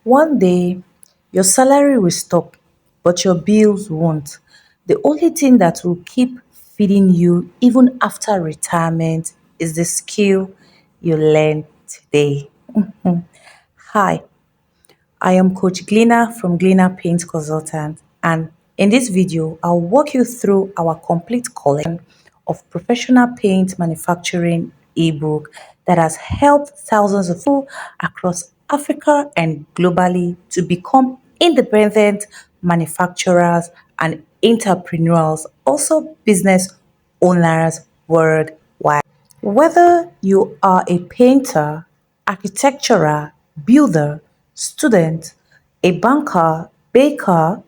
One day, your salary will stop, but your bills won't. The only thing that will keep feeding you even after retirement is the skill you learn today. Hi, I am Coach Glina from Glina Paint Consultant, and in this video, I'll walk you through our complete collection of professional paint manufacturing ebook that has helped thousands of people across Africa and globally to become independent manufacturers and entrepreneurs, also business owners worldwide. Whether you are a painter, architectural, builder, student, a banker, baker,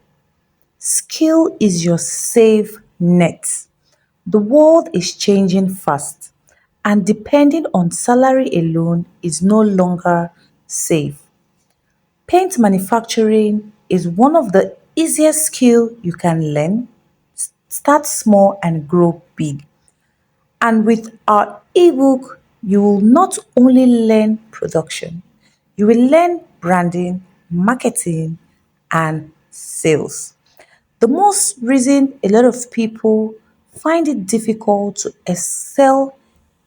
skill is your safe net. The world is changing fast, and depending on salary alone is no longer safe. Paint manufacturing is one of the easiest skill you can learn. Start small and grow big. And with our ebook, you will not only learn production, you will learn branding, marketing, and sales. The most reason a lot of people find it difficult to excel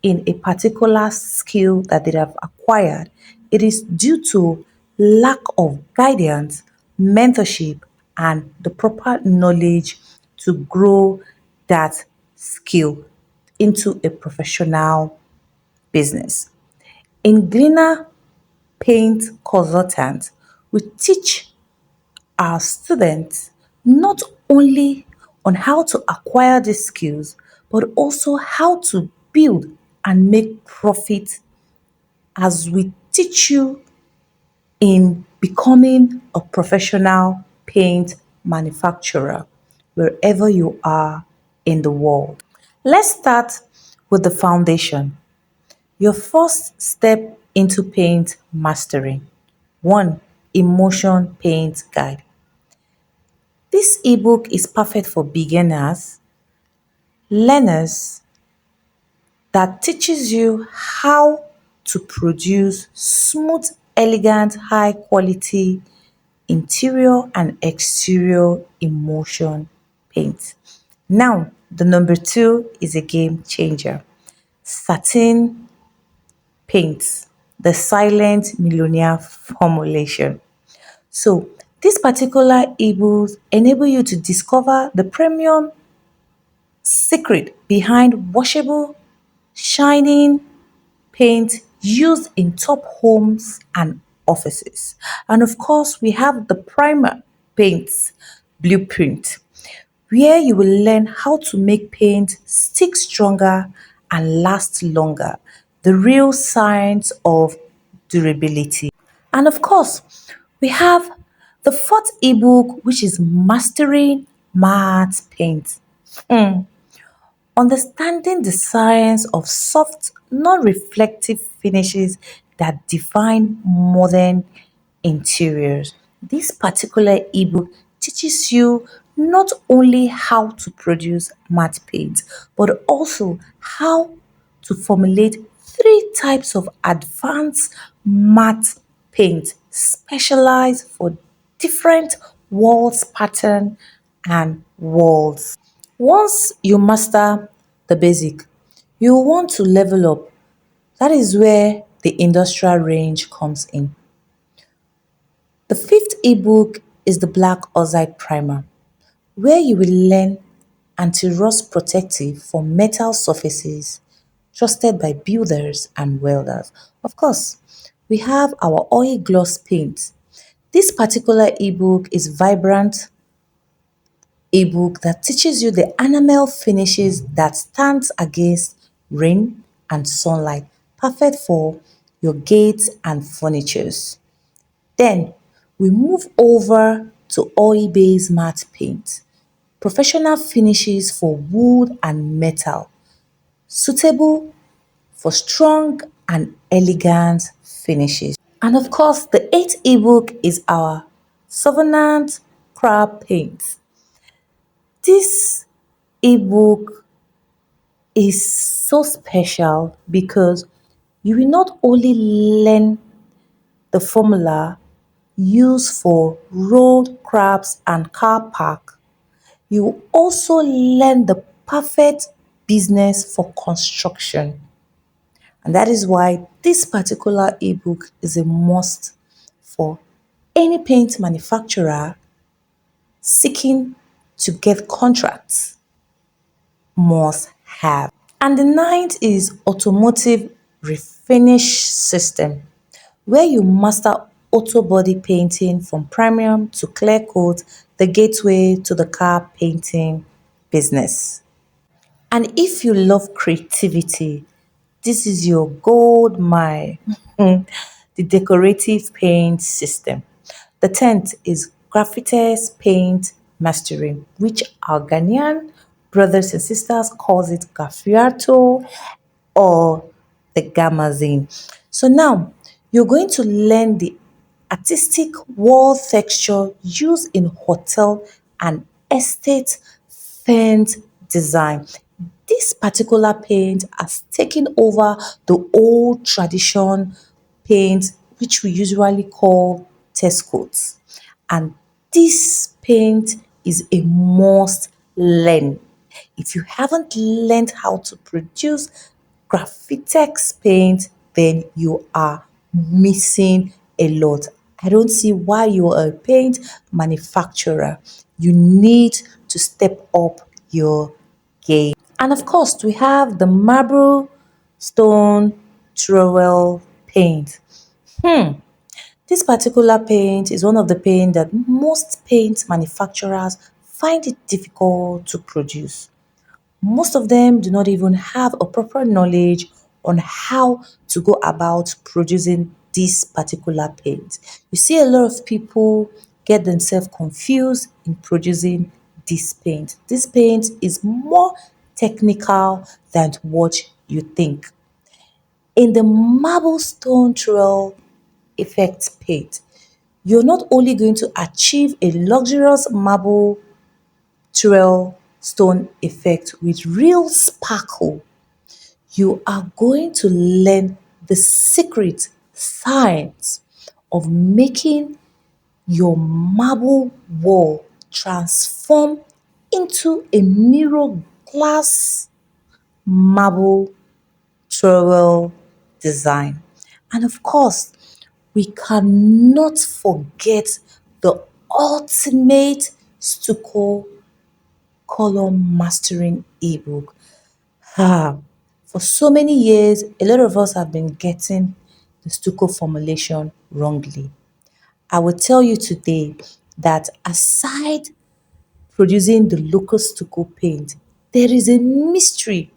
in a particular skill that they have acquired, it is due to lack of guidance, mentorship, and the proper knowledge to grow that skill into a professional business. In Glina Paint Consultant, we teach our students not only on how to acquire these skills, but also how to build and make profit as we teach you in becoming a professional paint manufacturer wherever you are in the world. Let's start with the foundation. Your first step into paint mastering. 1. Emotion Paint Guide. This ebook is perfect for beginners, learners that teaches you how to produce smooth, elegant, high quality interior and exterior emulsion paint. Now, the number 2 is a game changer. Satin paints, the silent millionaire formulation. So, this particular ebook enable you to discover the premium secret behind washable, shining paint used in top homes and offices. And of course, we have the primer paints blueprint, where you will learn how to make paint stick stronger and last longer. The real signs of durability. And of course, we have the fourth ebook, which is Mastering Matte Paint. Understanding the science of soft, non-reflective finishes that define modern interiors. This particular ebook teaches you not only how to produce matte paint, but also how to formulate 3 types of advanced matte paint specialized for different walls pattern and walls. Once you master the basic, you will want to level up. That is where the industrial range comes in. The fifth ebook is the Black Oxide Primer, where you will learn anti-rust protective for metal surfaces trusted by builders and welders. Of course, we have our oil gloss paint. This particular ebook is vibrant ebook that teaches you the enamel finishes that stands against rain and sunlight, perfect for your gates and furnitures. Then we move over to oil-based matte paint, professional finishes for wood and metal, suitable for strong and elegant finishes. And of course, the eighth ebook is our Southern Crab Paint. This ebook is so special because you will not only learn the formula used for road crafts and car park. You also learn the perfect business for construction. And that is why this particular ebook is a must for any paint manufacturer seeking to get contracts must have. And the ninth is automotive refinish system, where you master auto body painting from premium to clear coat, the gateway to the car painting business. And if you love creativity, this is your gold mine. The decorative paint system. The 10th is graphites paint mastering, which our Ghanaian brothers and sisters calls it Gafiato or the Gamazine. So now you're going to learn the artistic wall texture used in hotel and estate paint design. This particular paint has taken over the old tradition paint, which we usually call test coats. And this paint is a must learn. If you haven't learned how to produce Graphitex paint, then you are missing a lot. I don't see why you are a paint manufacturer. You need to step up your game. And of course, we have the marble stone trowel paint. This particular paint is one of the paint that most paint manufacturers find it difficult to produce. Most of them do not even have a proper knowledge on how to go about producing this particular paint. You see a lot of people get themselves confused in producing this paint. This paint is more technical than what you think. In the marble stone trowel effect paint, you're not only going to achieve a luxurious marble trowel stone effect with real sparkle, you are going to learn the secret science of making your marble wall transform into a mirror glass marble trowel design. And of course, we cannot forget the ultimate stucco color mastering ebook. Ah, for so many years, a lot of us have been getting the stucco formulation wrongly. I will tell you today that aside producing the local stucco paint, there is a mystery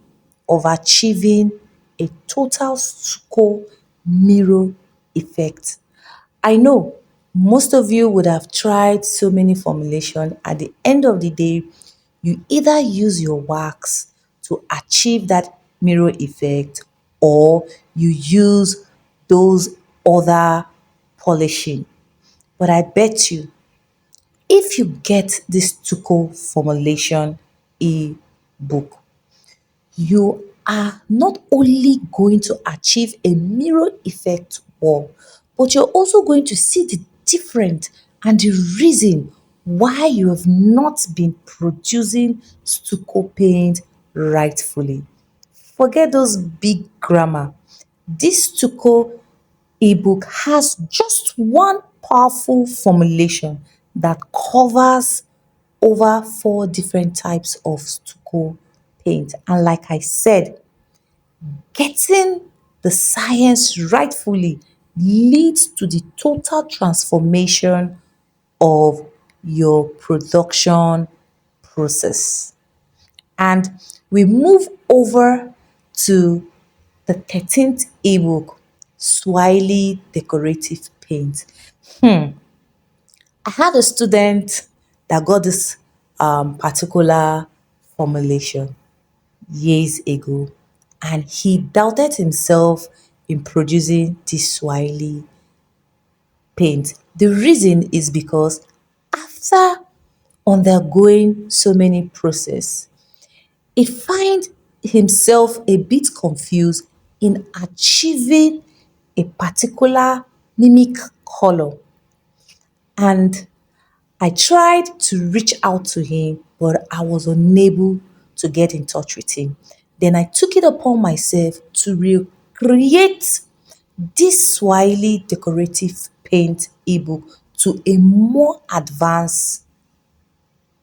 of achieving a total stucco mirror effect. I know most of you would have tried so many formulation. At the end of the day, you either use your wax to achieve that mirror effect or you use those other polishing. But I bet you if you get this Tuco formulation e-book, you are not only going to achieve a mirror effect wall, but you're also going to see the difference and the reason why you have not been producing stucco paint rightfully. Forget those big grammar. This stucco ebook has just one powerful formulation that covers over four different types of stucco paint. And like I said, getting the science rightfully leads to the total transformation of your production process. And we move over to the 13th ebook, Swahili Decorative Paint. I had a student that got this particular formulation years ago, and he doubted himself in producing this Swahili paint. The reason is because after undergoing so many process, he find himself a bit confused in achieving a particular mimic color. And I tried to reach out to him, but I was unable to get in touch with him. Then I took it upon myself to recreate this Swahili decorative paint ebook to a more advanced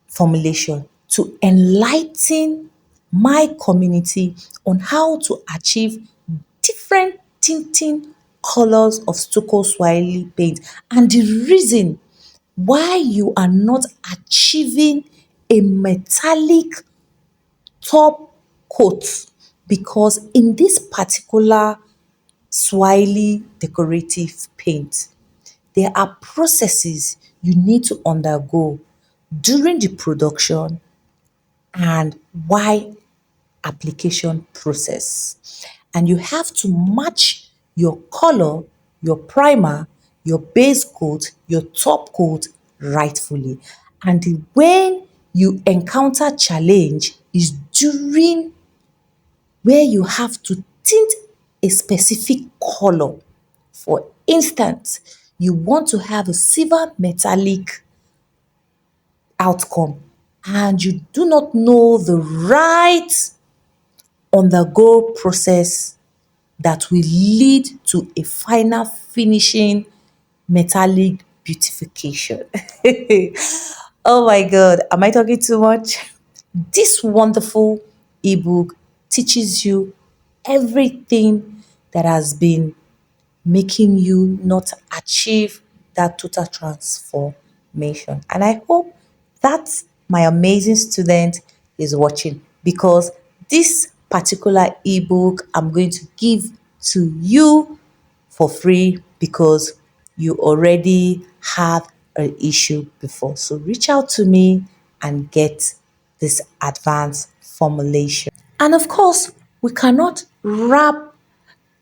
formulation to enlighten my community on how to achieve different tinting colors of stucco Swahili paint and the reason why you are not achieving a metallic top coat, because in this particular Swahili decorative paint, there are processes you need to undergo during the production and why application process. And you have to match your color, your primer, your base coat, your top coat rightfully. And when you encounter challenge is during where you have to tint a specific color. For instance, you want to have a silver metallic outcome and you do not know the right undergo process that will lead to a final finishing metallic beautification. Oh my God, am I talking too much? This wonderful ebook teaches you everything that has been making you not achieve that total transformation. And I hope that my amazing student is watching, because this particular ebook I'm going to give to you for free because you already have an issue before. So reach out to me and get this advanced formulation. And of course, we cannot wrap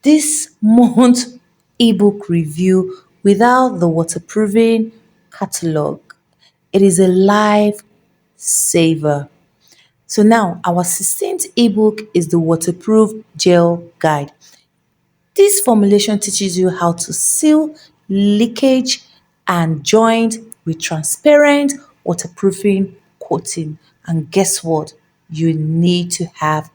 this month ebook review without the waterproofing catalog. It is a life saver. So now our 16th ebook is the waterproof gel guide. This formulation teaches you how to seal leakage and joint with transparent waterproofing coating. And guess what? You need to have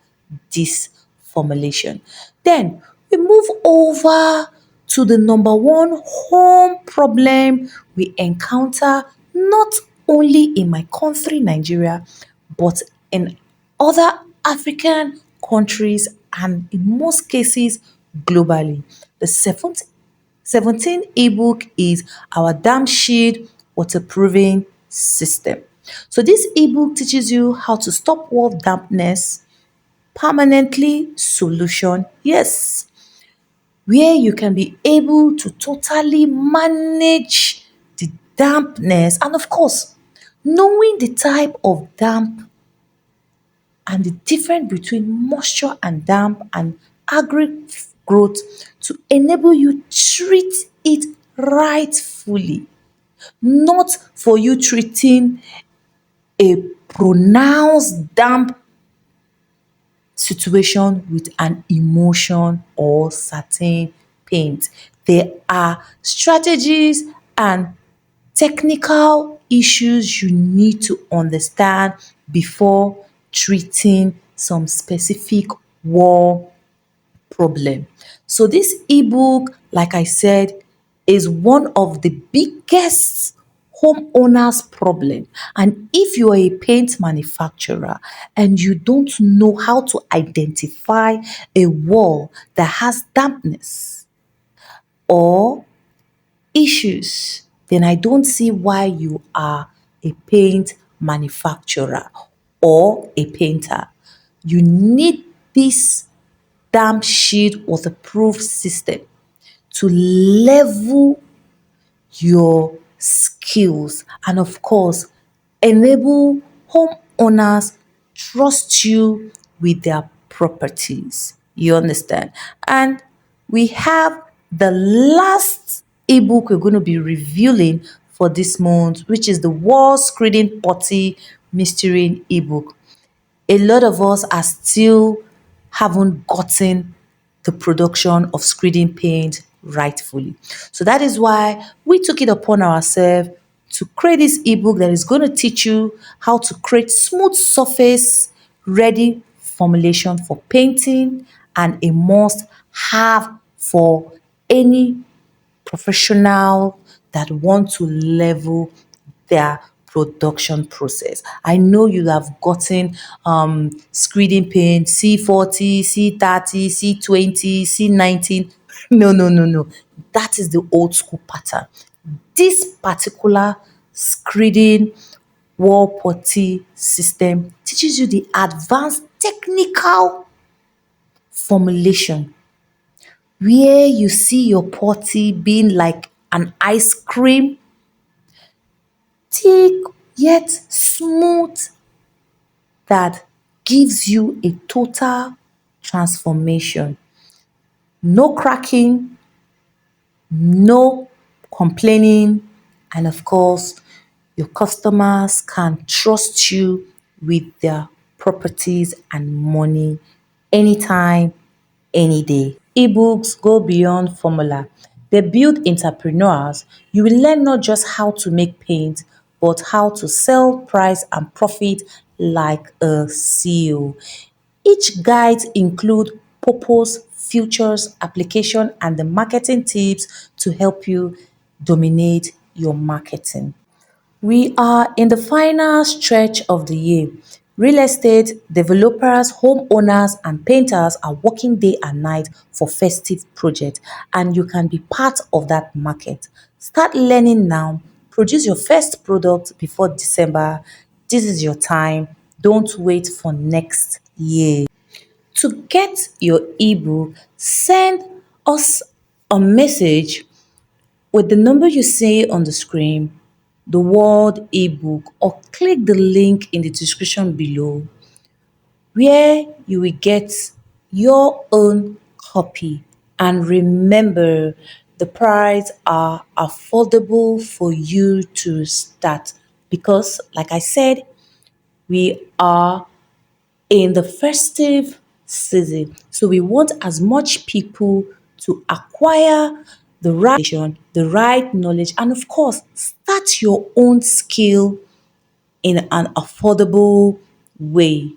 this formulation. Then we move over to the number one home problem we encounter not only in my country, Nigeria, but in other African countries and in most cases globally. The 17th ebook is our dam shield waterproofing system. So this ebook teaches you how to stop wall dampness permanently solution. Yes, where you can be able to totally manage the dampness and of course knowing the type of damp and the difference between moisture and damp and agri growth to enable you treat it rightfully, not for you treating a pronounced damp situation with an emotion or satin paint. There are strategies and technical issues you need to understand before treating some specific wall problem. So this ebook, like I said, is one of the biggest homeowners problem. And if you are a paint manufacturer and you don't know how to identify a wall that has dampness or issues, then I don't see why you are a paint manufacturer or a painter. You need this damp shield waterproof system to level your skills and of course enable homeowners trust you with their properties. You understand? And we have the last ebook we're going to be revealing for this month, which is the wall screening putty mystery ebook. A lot of us are still haven't gotten the production of screening paint rightfully. So that is why we took it upon ourselves to create this ebook that is going to teach you how to create smooth surface ready formulation for painting, and a must have for any professional that want to level their production process. I know you have gotten screening paint C40, C30, C20, C19. No, no, no, no. That is the old school pattern. This particular screening wall putty system teaches you the advanced technical formulation where you see your putty being like an ice cream, thick yet smooth, that gives you a total transformation. No cracking, no complaining, and of course, your customers can trust you with their properties and money anytime, any day. Ebooks go beyond formula. They build entrepreneurs. You will learn not just how to make paint, but how to sell, price, and profit like a CEO. Each guide include purpose, features, application, and the marketing tips to help you dominate your marketing. We are in the final stretch of the year. Real estate developers, homeowners, and painters are working day and night for festive projects, and you can be part of that market. Start learning now. Produce your first product before December. This is your time. Don't wait for next year. To get your ebook, send us a message with the number you see on the screen, the word ebook, or click the link in the description below where you will get your own copy. And remember, the price are affordable for you to start because, like I said, we are in the festive season. So we want as much people to acquire the right knowledge, and of course, start your own skill in an affordable way.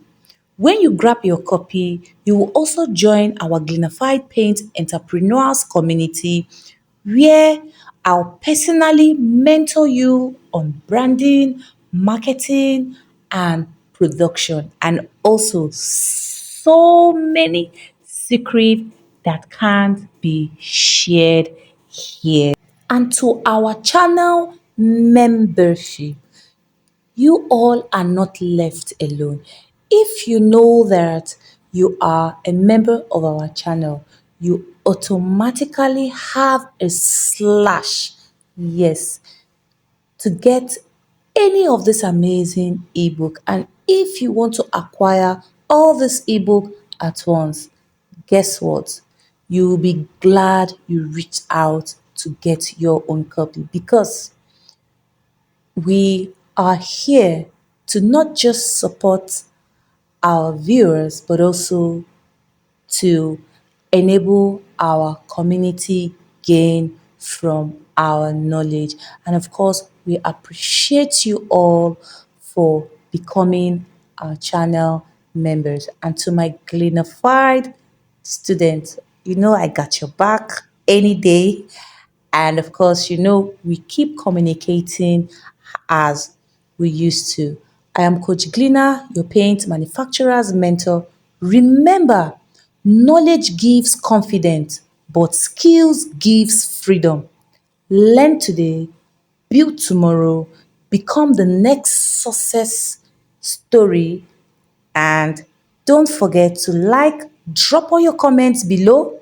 When you grab your copy, you will also join our Glinified Paint Entrepreneurs community where I'll personally mentor you on branding, marketing, and production, and also so many secrets that can't be shared here. And to our channel membership, you all are not left alone. If you know that you are a member of our channel, you automatically have a slash, yes, to get any of this amazing ebook. And if you want to acquire all this ebook at once, guess what? You will be glad you reached out to get your own copy because we are here to not just support our viewers, but also to enable our community gain from our knowledge. And of course, we appreciate you all for becoming our channel members. And to my glinified students, you know I got your back any day. And of course, you know, we keep communicating as we used to. I am Coach Glina, your paint manufacturer's mentor. Remember, knowledge gives confidence, but skills gives freedom. Learn today, build tomorrow, become the next success story, and don't forget to like, drop all your comments below,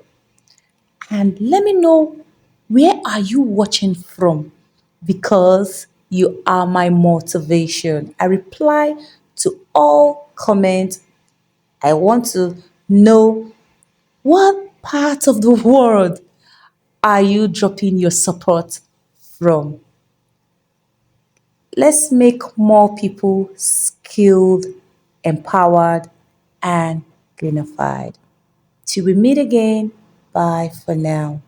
and let me know where are you watching from because you are my motivation. I reply to all comments. I want to know what part of the world are you dropping your support from. Let's make more people skilled, empowered, and dignified. Till we meet again, bye for now.